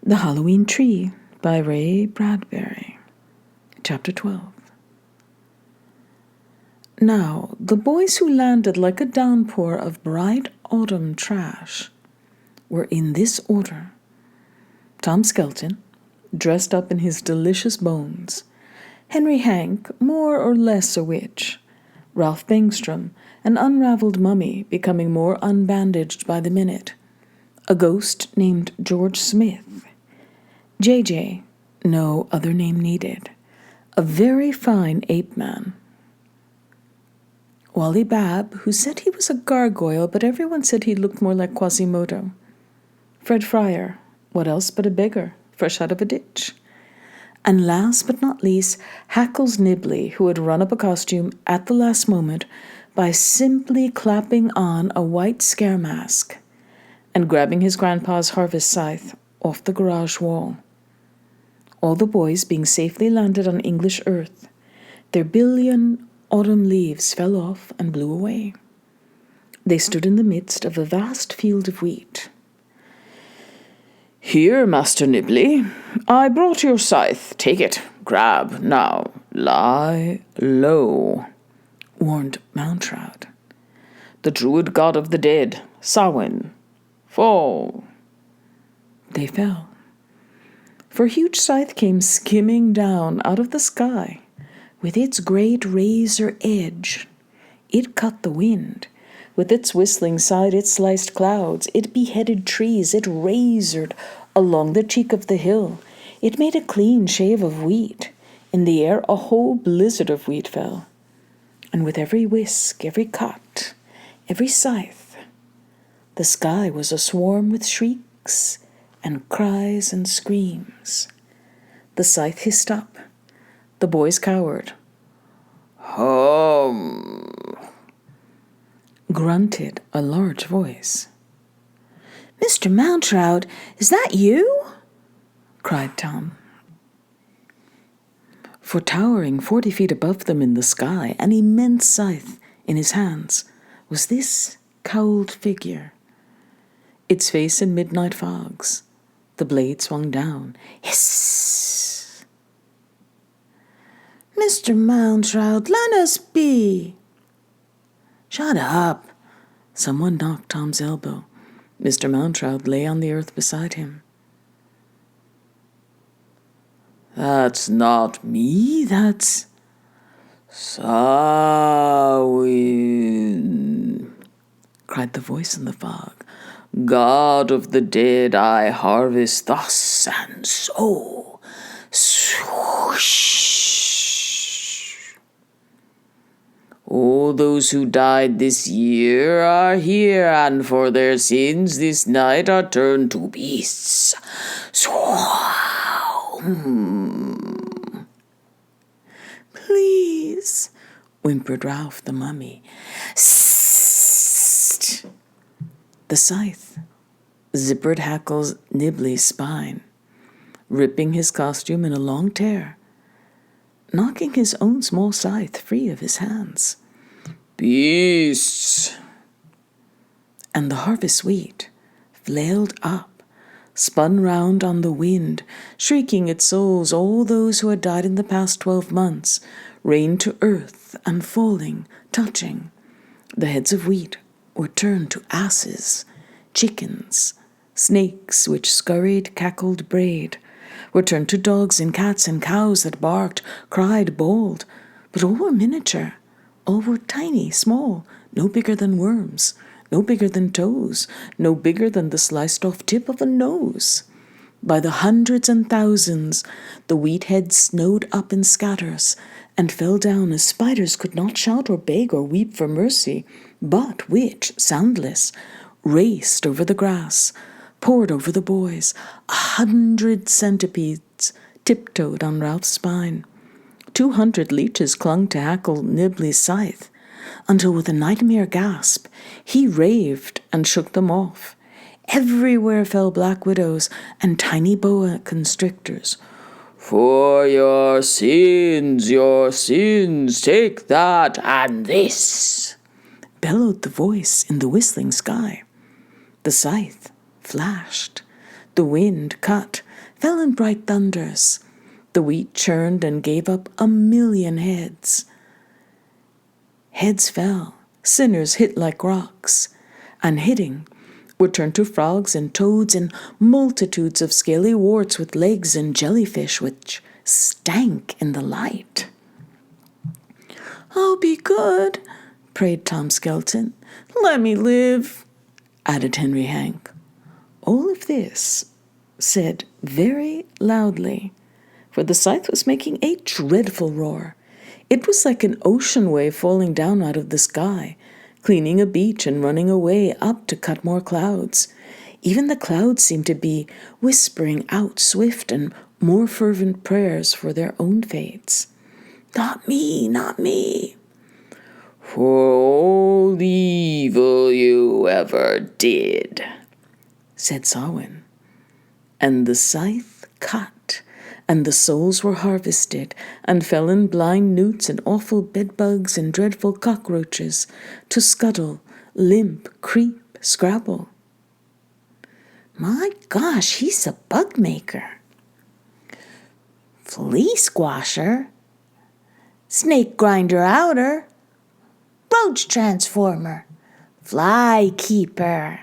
The Halloween Tree by Ray Bradbury. Chapter 12. Now, the boys who landed like a downpour of bright autumn trash were in this order: Tom Skelton, dressed up in his delicious bones; Henry Hank, more or less a witch; Ralph Bengstrom, an unraveled mummy becoming more unbandaged by the minute; a ghost named George Smith; J.J., no other name needed, a very fine ape-man; Wally Babb, who said he was a gargoyle, but everyone said he looked more like Quasimodo; Fred Fryer, what else but a beggar, fresh out of a ditch; and last but not least, Hackles Nibley, who had run up a costume at the last moment by simply clapping on a white scare mask and grabbing his grandpa's harvest scythe off the garage wall. All the boys being safely landed on English earth, their billion autumn leaves fell off and blew away. They stood in the midst of a vast field of wheat. "Here, Master Nibley, I brought your scythe. Take it. Grab. Now, lie low," warned Moundshroud. "The Druid god of the dead, Samhain. Fall." They fell. For a huge scythe came skimming down out of the sky. With its great razor edge, it cut the wind. With its whistling side, it sliced clouds. It beheaded trees. It razored along the cheek of the hill. It made a clean shave of wheat. In the air, a whole blizzard of wheat fell. And with every whisk, every cut, every scythe, the sky was aswarm with shrieks and cries and screams. The scythe hissed up. The boys cowered. "Hum," grunted a large voice. "Mr. Moundshroud, is that you?" cried Tom. For towering 40 feet above them in the sky, an immense scythe in his hands, was this cowled figure. Its face in midnight fogs. The blade swung down. Hiss! "Mr. Moundshroud, let us be!" "Shut up!" Someone knocked Tom's elbow. Mr. Moundshroud lay on the earth beside him. "That's not me, that's Samhain," cried the voice in the fog. "God of the dead, I harvest thus and so. Swoosh. All those who died this year are here, and for their sins this night are turned to beasts. "Please," whimpered Ralph the mummy. "Sst!" The scythe zippered Hackles Nibley's spine, ripping his costume in a long tear, knocking his own small scythe free of his hands. "Beasts!" And the harvest wheat flailed up, spun round on the wind, shrieking its souls. All those who had died in the past 12 months rained to earth and falling, touching. The heads of wheat were turned to asses, chickens, snakes which scurried, cackled, brayed, were turned to dogs and cats and cows that barked, cried, bawled. But all were miniature. All were tiny, small, no bigger than worms, no bigger than toes, no bigger than the sliced-off tip of a nose. By the hundreds and thousands, the wheat heads snowed up in scatters and fell down as spiders could not shout or beg or weep for mercy, but which, soundless, raced over the grass, poured over the boys. 100 centipedes tiptoed on Ralph's spine. 200 leeches clung to Hackle Nibley's scythe, until with a nightmare gasp, he raved and shook them off. Everywhere fell black widows and tiny boa constrictors. For your sins, take that and this," bellowed the voice in the whistling sky. The scythe flashed. The wind cut. fell in bright thunders. The wheat churned and gave up 1,000,000 heads. Heads fell, sinners hit like rocks, and hitting were turned to frogs and toads and multitudes of scaly warts with legs and jellyfish which stank in the light. "Oh, be good," prayed Tom Skelton. "Let me live," added Henry Hank. All of this said very loudly, for the scythe was making a dreadful roar. It was like an ocean wave falling down out of the sky, cleaning a beach and running away up to cut more clouds. Even the clouds seemed to be whispering out swift and more fervent prayers for their own fates. "Not me, not me." "For all the evil you ever did," said Samhain. And the scythe cut, and the souls were harvested, and fell in blind newts and awful bedbugs and dreadful cockroaches, to scuttle, limp, creep, scrabble. "My gosh, he's a bug maker." "Flea squasher." "Snake grinder outer." "Roach transformer." "Fly keeper."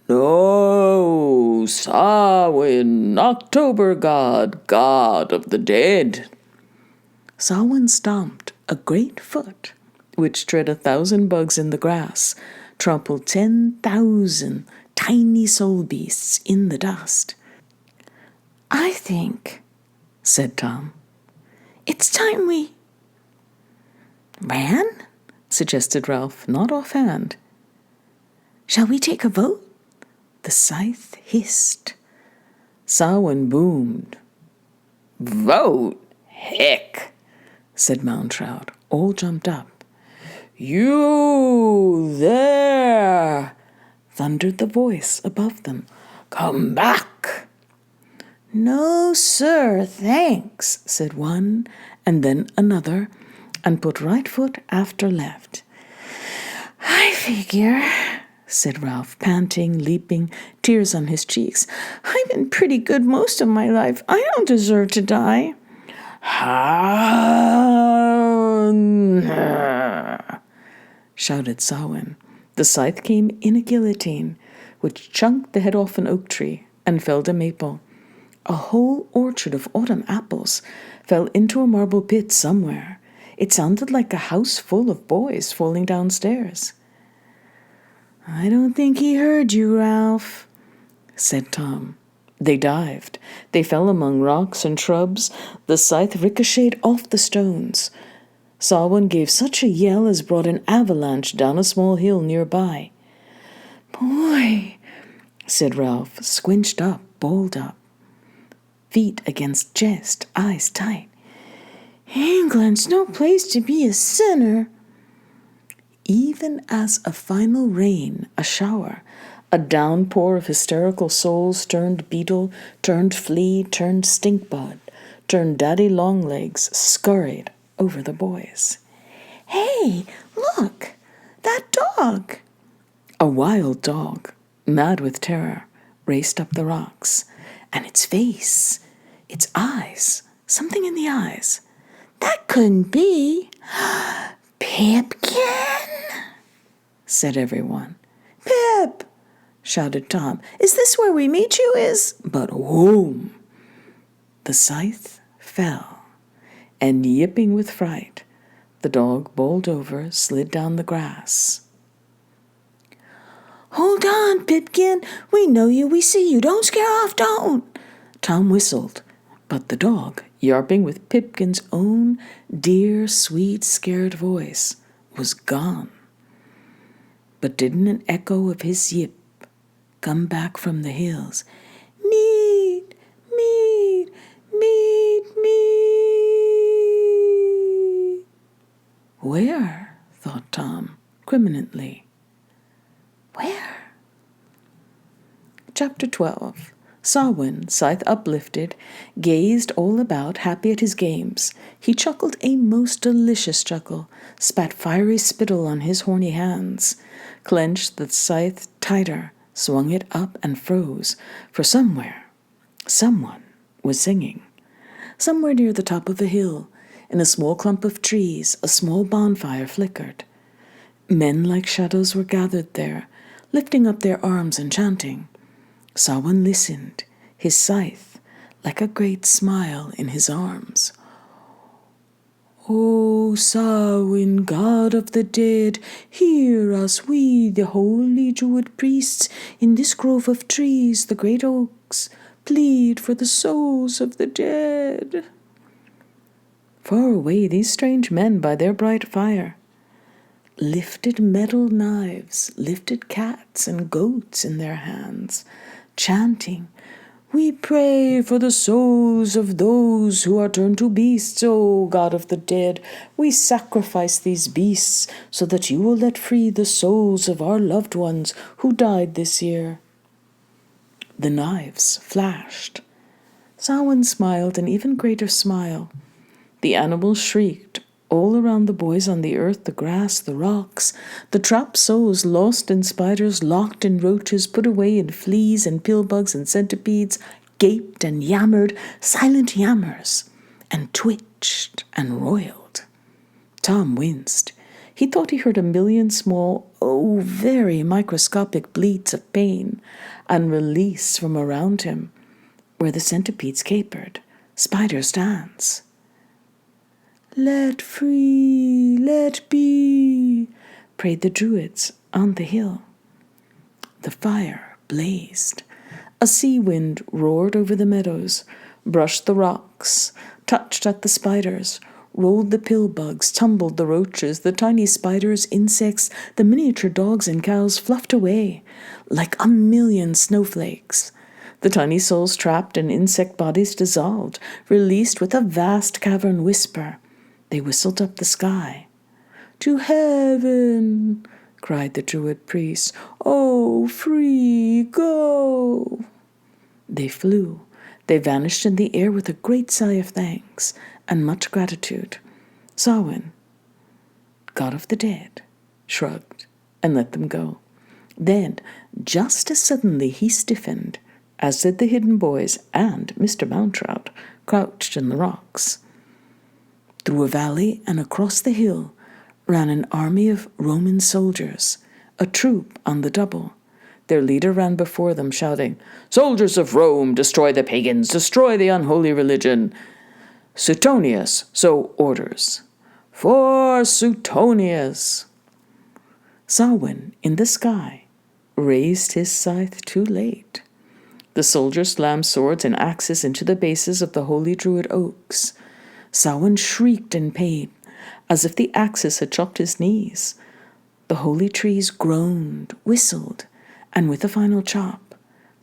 "No, Samhain, October god, god of the dead." Samhain stomped a great foot, which tread 1,000 bugs in the grass, trampled 10,000 tiny soul beasts in the dust. "I think," said Tom, "it's time we—" "Ran?" suggested Ralph, not offhand. "Shall we take a vote?" The scythe hissed. Samhain boomed. "Vote? Heck," said Moundshroud. All jumped up. "You there!" thundered the voice above them. "Come back!" "No, sir, thanks," said one, and then another, and put right foot after left. "I figure," said Ralph, panting, leaping, tears on his cheeks. "I've been pretty good most of my life. I don't deserve to die." shouted Samhain. The scythe came in a guillotine, which chunked the head off an oak tree and felled a maple. A whole orchard of autumn apples fell into a marble pit somewhere. It sounded like a house full of boys falling downstairs. "I don't think he heard you, Ralph," said Tom. They dived. They fell among rocks and shrubs. The scythe ricocheted off the stones. Samhain gave such a yell as brought an avalanche down a small hill nearby. "Boy," said Ralph, squinched up, balled up. Feet against chest, eyes tight. "England's no place to be a sinner." Even as a final rain, a shower, a downpour of hysterical souls turned beetle, turned flea, turned stinkbud, turned daddy longlegs, scurried over the boys. "Hey, look! That dog!" A wild dog, mad with terror, raced up the rocks. And its face, its eyes, something in the eyes. "That couldn't be Pipkin," said everyone. "Pip!" shouted Tom. "Is this where we meet you? But whoom! The scythe fell, and yipping with fright, the dog bowled over, slid down the grass. "Hold on, Pipkin! We know you, we see you. Don't scare off, don't!" Tom whistled, but the dog, yarping with Pipkin's own dear, sweet, scared voice, was gone. But didn't an echo of his yip come back from the hills? "Meat, meat, meat, meat." Where? thought Tom, criminally. Where? Chapter 12. Samhain, scythe uplifted, gazed all about, happy at his games. He chuckled a most delicious chuckle, spat fiery spittle on his horny hands, clenched the scythe tighter, swung it up and froze, for somewhere, someone was singing. Somewhere near the top of a hill, in a small clump of trees, a small bonfire flickered. Men like shadows were gathered there, lifting up their arms and chanting. Samhain listened, his scythe like a great smile in his arms. O Samhain, God of the dead, hear us, we, the holy Druid priests, in this grove of trees, the great oaks, plead for the souls of the dead. Far away, these strange men by their bright fire lifted metal knives, lifted cats and goats in their hands, chanting, "We pray for the souls of those who are turned to beasts, O God of the dead. We sacrifice these beasts so that you will let free the souls of our loved ones who died this year." The knives flashed. Samhain smiled an even greater smile. The animals shrieked. All around the boys on the earth, the grass, the rocks, the trapped souls lost in spiders, locked in roaches, put away in fleas and pillbugs and centipedes, gaped and yammered, silent yammers, and twitched and roiled. Tom winced. He thought he heard a million small, very microscopic bleats of pain and release from around him, where the centipedes capered, spiders dance. "Let free, let be," prayed the Druids on the hill. The fire blazed. A sea wind roared over the meadows, brushed the rocks, touched at the spiders, rolled the pillbugs, tumbled the roaches, the tiny spiders, insects, the miniature dogs and cows fluffed away like a million snowflakes. The tiny souls trapped in insect bodies dissolved, released with a vast cavern whisper. They whistled up the sky. "To heaven!" cried the Druid priests. "Oh, free, go!" They flew. They vanished in the air with a great sigh of thanks and much gratitude. Samhain, God of the dead, shrugged and let them go. Then, just as suddenly, he stiffened, as did the hidden boys and Mr. Moundshroud, crouched in the rocks. Through a valley and across the hill ran an army of Roman soldiers, a troop on the double. Their leader ran before them, shouting, "Soldiers of Rome, destroy the pagans, destroy the unholy religion. Suetonius so orders. For Suetonius!" Samhain, in the sky, raised his scythe too late. The soldiers slammed swords and axes into the bases of the holy Druid oaks. Samhain shrieked in pain, as if the axes had chopped his knees. The holy trees groaned, whistled, and with a final chop,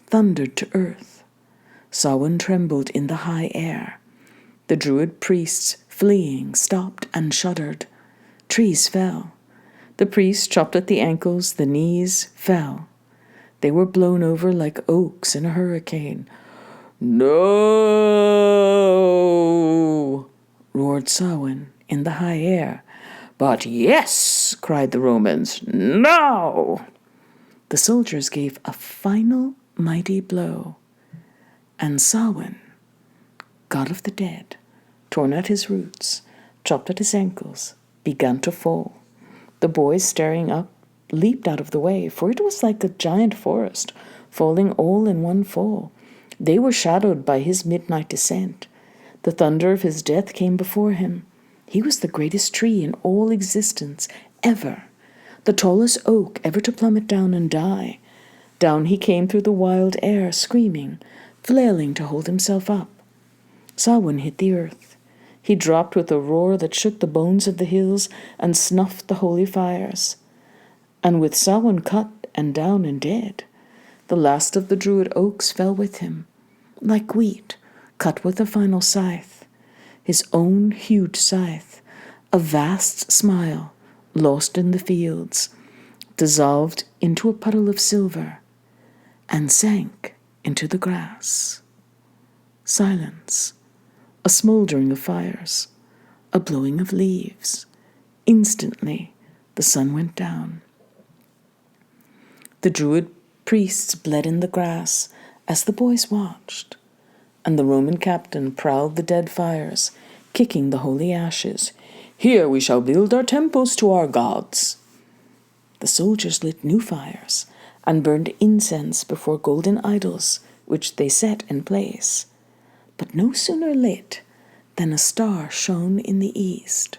thundered to earth. Samhain trembled in the high air. The Druid priests, fleeing, stopped and shuddered. Trees fell. The priests chopped at the ankles, the knees fell. They were blown over like oaks in a hurricane. "No!" roared Samhain in the high air. "But yes!" cried the Romans. "Now!" The soldiers gave a final mighty blow, and Samhain, God of the dead, torn at his roots, chopped at his ankles, began to fall. The boys, staring up, leaped out of the way, for it was like a giant forest, falling all in one fall. They were shadowed by his midnight descent. The thunder of his death came before him. He was the greatest tree in all existence, ever, the tallest oak ever to plummet down and die. Down he came through the wild air, screaming, flailing to hold himself up. Samhain hit the earth. He dropped with a roar that shook the bones of the hills and snuffed the holy fires. And with Samhain cut and down and dead, the last of the Druid oaks fell with him, like wheat cut with a final scythe, his own huge scythe, a vast smile lost in the fields, dissolved into a puddle of silver, and sank into the grass. Silence, a smouldering of fires, a blowing of leaves. Instantly, the sun went down. The Druid Priests bled in the grass as the boys watched, and the Roman captain prowled the dead fires, kicking the holy ashes. "Here we shall build our temples to our gods." The soldiers lit new fires and burned incense before golden idols, which they set in place. But no sooner lit than a star shone in the east.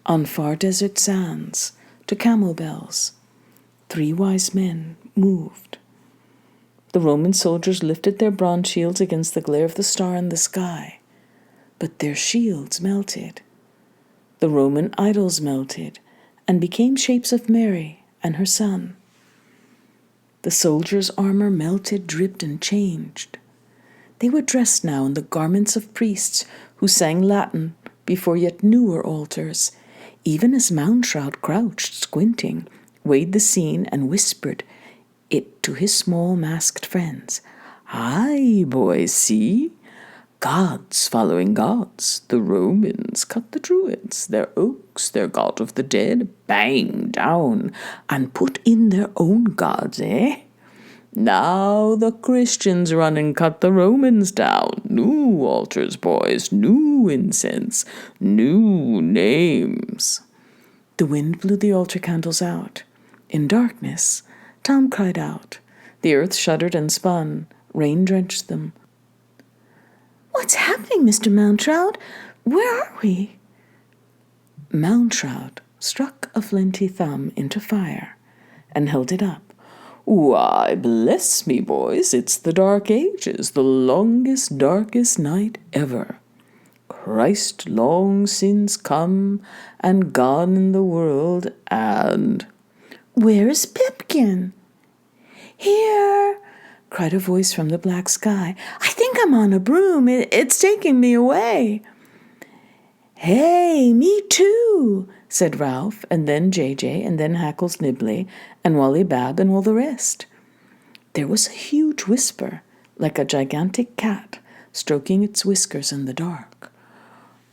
On far desert sands, to camel bells, 3 wise men moved. The Roman soldiers lifted their bronze shields against the glare of the star in the sky, but their shields melted. The Roman idols melted and became shapes of Mary and her son. The soldiers' armor melted, dripped, and changed. They were dressed now in the garments of priests who sang Latin before yet newer altars, even as Moundshroud crouched, squinting, weighed the scene, and whispered it to his small masked friends. "Aye, boys, see? Gods following gods. The Romans cut the Druids, their oaks, their god of the dead, bang down, and put in their own gods, eh? Now the Christians run and cut the Romans down. New altars, boys, new incense, new names." The wind blew the altar candles out. In darkness, Tom cried out. The earth shuddered and spun. Rain drenched them. "What's happening, Mr. Moundshroud? Where are we?" Moundshroud struck a flinty thumb into fire and held it up. "Why, bless me, boys, it's the Dark Ages, the longest, darkest night ever. Christ long since come and gone in the world, and—" "Where is Pipkin?" "Here!" cried a voice from the black sky. "I think I'm on a broom. It's taking me away." "Hey, me too," said Ralph, and then JJ, and then Hackles Nibley, and Wally Bab, and all the rest. There was a huge whisper, like a gigantic cat stroking its whiskers in the dark.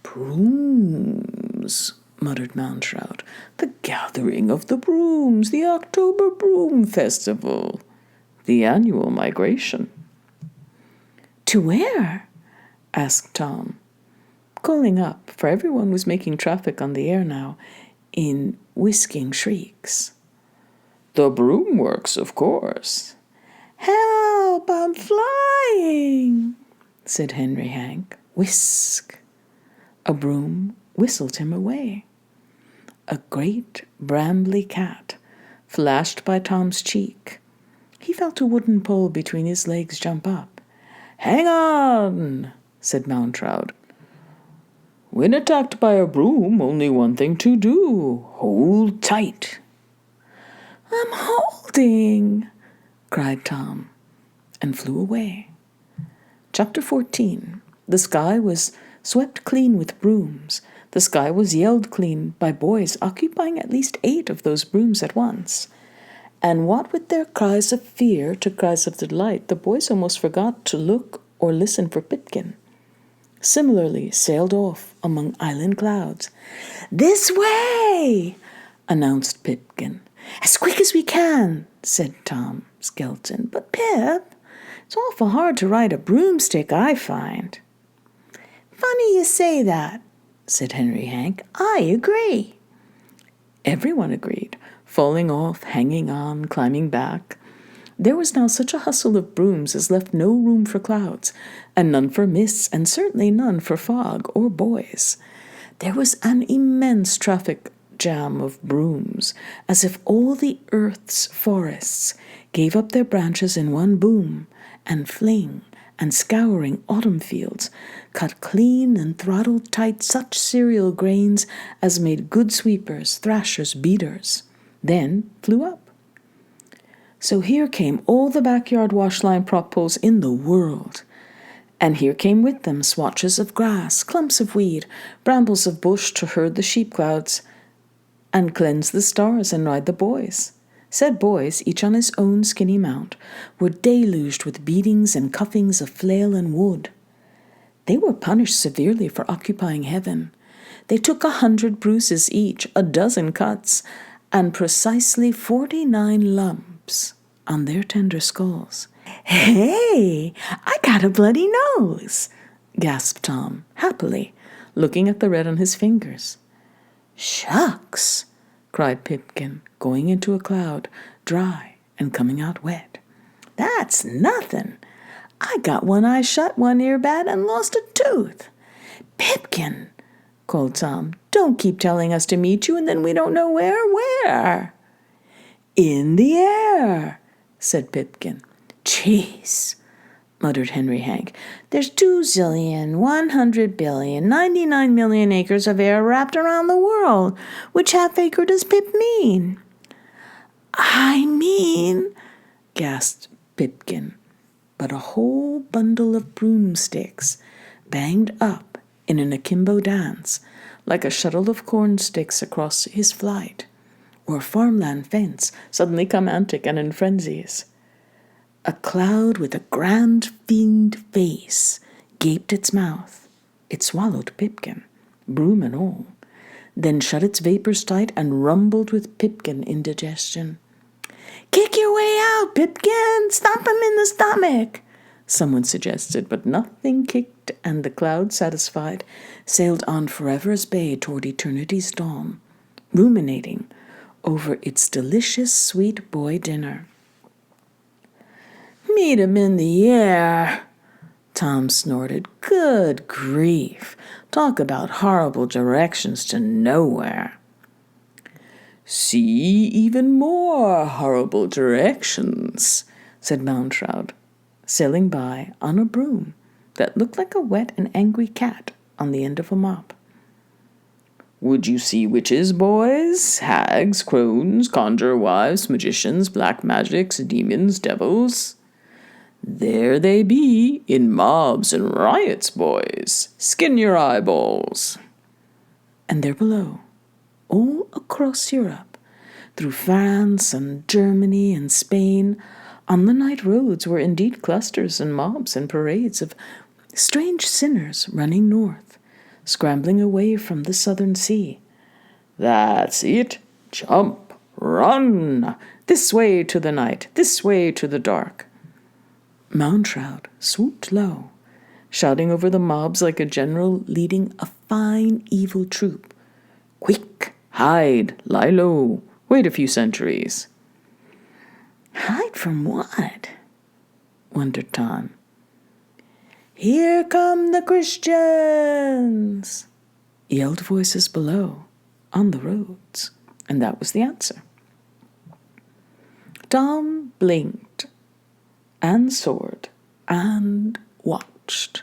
"Brooms," muttered Moundshroud. "The gathering of the brooms, the October Broom Festival, the annual migration." "To where?" asked Tom, calling up, for everyone was making traffic on the air now, in whisking shrieks. "The broom works, of course." "Help, I'm flying," said Henry Hank. Whisk! A broom whistled him away. A great brambly cat flashed by Tom's cheek. He felt a wooden pole between his legs jump up. "Hang on," said Moundshroud. "When attacked by a broom, only one thing to do. Hold tight." "I'm holding," cried Tom, and flew away. Chapter 14. The sky was swept clean with brooms. The sky was yelled clean by boys occupying at least 8 of those brooms at once. And what with their cries of fear to cries of delight, the boys almost forgot to look or listen for Pipkin. Similarly sailed off among island clouds. "This way!" announced Pipkin. "As quick as we can," said Tom Skelton. "But Pip, it's awful hard to ride a broomstick, I find." "Funny you say that," said Henry Hank. "I agree." Everyone agreed, falling off, hanging on, climbing back. There was now such a hustle of brooms as left no room for clouds, and none for mists, and certainly none for fog or boys. There was an immense traffic jam of brooms, as if all the earth's forests gave up their branches in one boom, and fling, and scouring autumn fields, cut clean and throttled tight such cereal grains as made good sweepers, thrashers, beaters, then flew up. So here came all the backyard washline prop poles in the world. And here came with them swatches of grass, clumps of weed, brambles of bush to herd the sheep clouds, and cleanse the stars and ride the boys. Said boys, each on his own skinny mount, were deluged with beatings and cuffings of flail and wood. They were punished severely for occupying heaven. They took 100 bruises each, 12 cuts, and precisely 49 lumps. on their tender skulls. "Hey, I got a bloody nose," gasped Tom, happily, looking at the red on his fingers. "Shucks," cried Pipkin, going into a cloud, dry and coming out wet. "That's nothing. I got one eye shut, one ear bad, and lost a tooth." "Pipkin," called Tom, "don't keep telling us to meet you and then we don't know where. Where?" "In the air," said Pipkin. "Jeez," muttered Henry Hank. "There's 2,100,000,099,000,000 acres of air wrapped around the world. Which half acre does Pip mean?" "I mean," gasped Pipkin. But a whole bundle of broomsticks banged up in an akimbo dance, like a shuttle of corn sticks across his flight, or a farmland fence suddenly come antic and in frenzies. A cloud with a grand fiend face gaped its mouth. It swallowed Pipkin, broom and all, then shut its vapors tight and rumbled with Pipkin indigestion. "Kick your way out, Pipkin! Stomp him in the stomach!" someone suggested, but nothing kicked, and the cloud, satisfied, sailed on forever as bay toward eternity's dawn, ruminating over its delicious sweet boy dinner. "Meet him in the air," Tom snorted. "Good grief! Talk about horrible directions to nowhere." "See even more horrible directions," said Moundshroud, sailing by on a broom that looked like a wet and angry cat on the end of a mop. "Would you see witches, boys? Hags, crones, conjure wives, magicians, black magics, demons, devils? There they be, in mobs and riots, boys. Skin your eyeballs." And there below, all across Europe, through France and Germany and Spain, on the night roads were indeed clusters and mobs and parades of strange sinners running north, scrambling away from the southern sea. "That's it. Jump, run, this way to the night, this way to the dark." Moundshroud swooped low, shouting over the mobs like a general leading a fine evil troop. "Quick, hide, lie low, wait a few centuries." "Hide from what?" wondered Tom. "Here come the Christians!" yelled voices below, on the roads, and that was the answer. Tom blinked and soared and watched,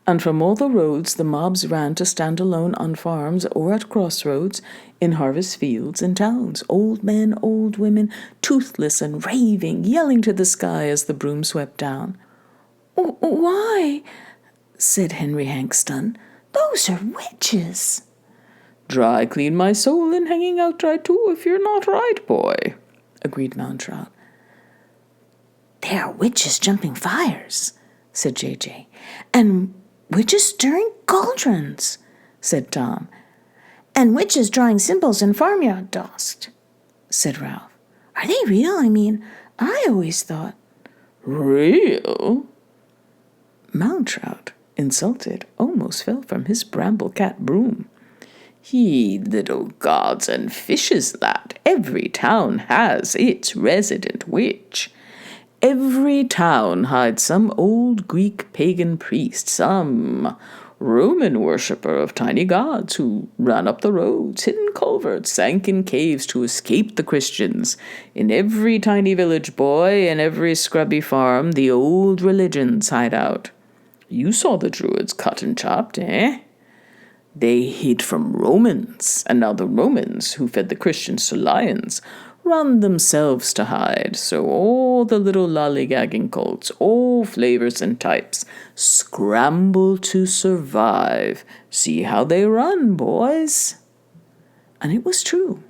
and from all the roads the mobs ran to stand alone on farms or at crossroads, in harvest fields, in towns, old men, old women, toothless and raving, yelling to the sky as the broom swept down. "Why," said Henry Hank, stunned, "those are witches." "Dry clean my soul and hanging out dry too if you're not right, boy," agreed Moundshroud. "They are witches jumping fires," said J.J. "And witches stirring cauldrons," said Tom. "And witches drawing symbols in farmyard dust," said Ralph. "Are they real? I mean, I always thought—" "Real?" Moundshroud, insulted, almost fell from his bramble-cat broom. "Ye little gods and fishes, lad, every town has its resident witch. Every town hides some old Greek pagan priest, some Roman worshipper of tiny gods who ran up the roads, hid in culverts, sank in caves to escape the Christians. In every tiny village, boy, in every scrubby farm, the old religions hide out. You saw the Druids cut and chopped, eh? They hid from Romans, and now the Romans, who fed the Christians to lions, run themselves to hide. So all the little lollygagging cults, all flavors and types, scramble to survive. See how they run, boys." And it was true.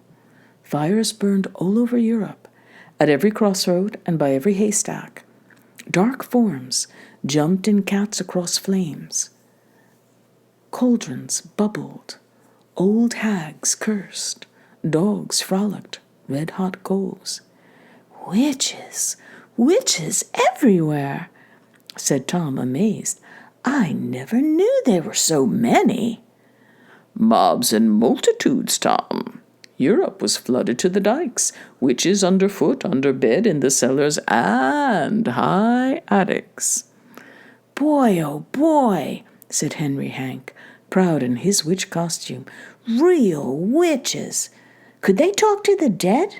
Fires burned all over Europe, at every crossroad and by every haystack. Dark forms jumped in cats across flames. Cauldrons bubbled. Old hags cursed. Dogs frolicked red-hot coals. Witches Witches everywhere, said Tom, amazed. I never knew there were so many. Mobs and multitudes, Tom. Europe was flooded to the dikes, witches underfoot, under bed, in the cellars, and high attics. Boy, oh boy, said Henry Hank, proud in his witch costume. Real witches. Could they talk to the dead?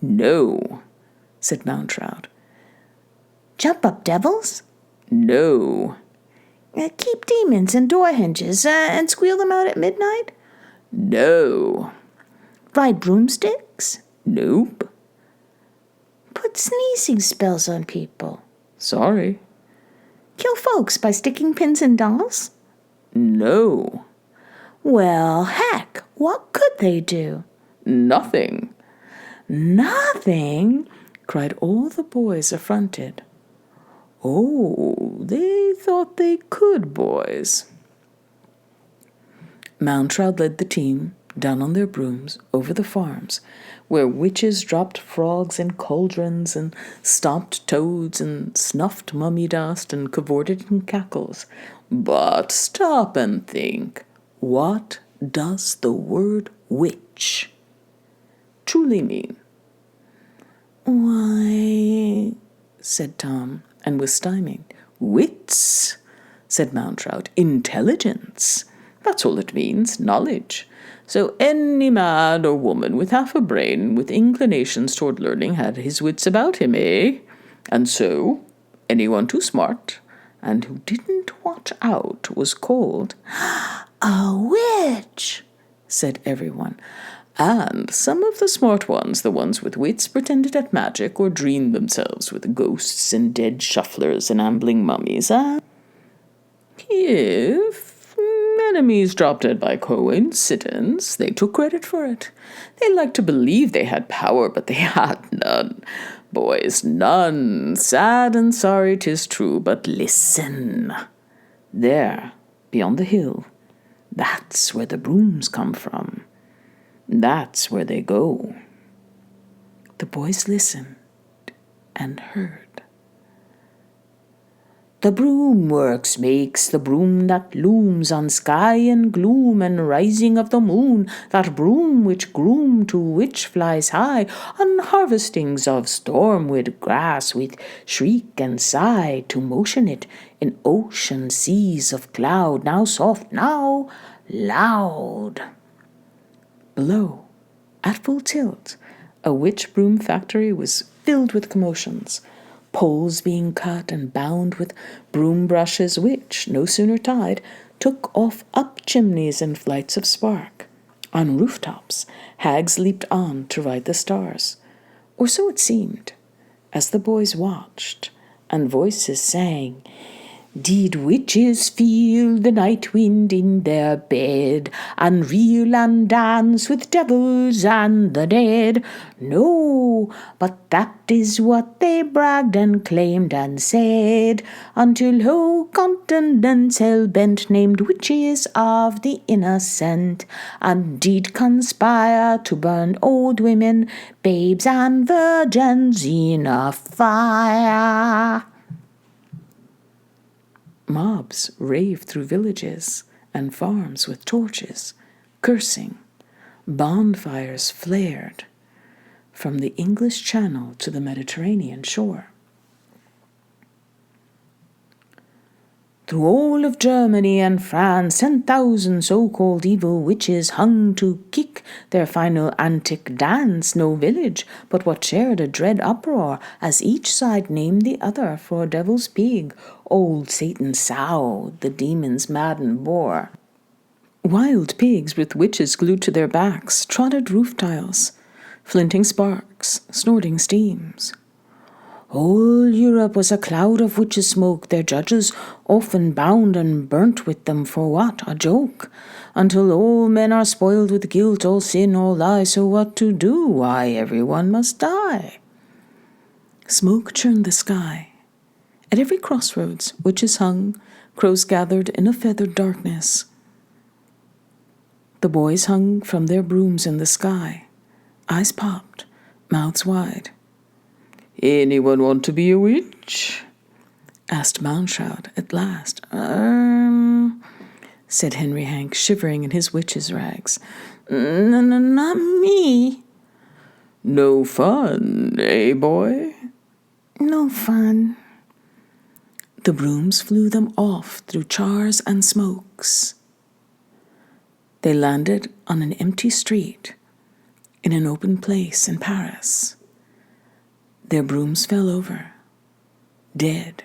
No, said Moundshroud. Jump up devils? No. Keep demons in door hinges and squeal them out at midnight? No. Ride broomsticks? Nope. Put sneezing spells on people? Sorry. Kill folks by sticking pins in dolls? No. Well, heck, what could they do? Nothing. Nothing? Cried all the boys, affronted. Oh, they thought they could, boys. Moundshroud led the team down on their brooms over the farms, where witches dropped frogs in cauldrons and stomped toads and snuffed mummy dust and cavorted in cackles. But stop and think. What does the word witch truly mean? Why, said Tom, and was stymied. Wits, said Moundshroud. Intelligence. That's all it means, knowledge. So any man or woman with half a brain, with inclinations toward learning, had his wits about him, eh? And so, anyone too smart, and who didn't watch out, was called a witch, said everyone. And some of the smart ones, the ones with wits, pretended at magic or dreamed themselves with ghosts and dead shufflers and ambling mummies. And if enemies dropped dead by coincidence, they took credit for it. They liked to believe they had power, but they had none. Boys, none. Sad and sorry 'tis true, but listen. There, beyond the hill, that's where the brooms come from. That's where they go. The boys listened and heard. The broom works makes the broom that looms on sky and gloom and rising of the moon, that broom which groom to which flies high on harvestings of storm-wid grass with shriek and sigh, to motion it in ocean seas of cloud, now soft, now loud. Below, at full tilt, a witch broom factory was filled with commotions, poles being cut and bound with broom brushes which, no sooner tied, took off up chimneys and flights of spark. On rooftops, hags leaped on to ride the stars, or so it seemed, as the boys watched, and voices sang, Did witches feel the night wind in their bed, and reel and dance with devils and the dead? No, but that is what they bragged and claimed and said, until whole continents hell-bent named witches of the innocent, and did conspire to burn old women, babes and virgins in a fire. Mobs raved through villages and farms with torches, cursing. Bonfires flared from the English Channel to the Mediterranean shore. Through all of Germany and France, 10,000 so-called evil witches hung to kick their final antic dance. No village but what shared a dread uproar, as each side named the other for a devil's pig, old Satan's sow, the demon's maddened boar. Wild pigs with witches glued to their backs trotted roof tiles, flinting sparks, snorting steams. Whole Europe was a cloud of witches' smoke, their judges often bound and burnt with them for what? A joke. Until all men are spoiled with guilt, all sin, all lie, so what to do? Why, everyone must die. Smoke churned the sky. At every crossroads, witches hung, crows gathered in a feathered darkness. The boys hung from their brooms in the sky, eyes popped, mouths wide. Anyone want to be a witch? asked Moundshroud at last. Said Henry Hank, shivering in his witch's rags. Not me. No fun, eh, boy? No fun. The brooms flew them off through chars and smokes. They landed on an empty street in an open place in Paris. Their brooms fell over, dead.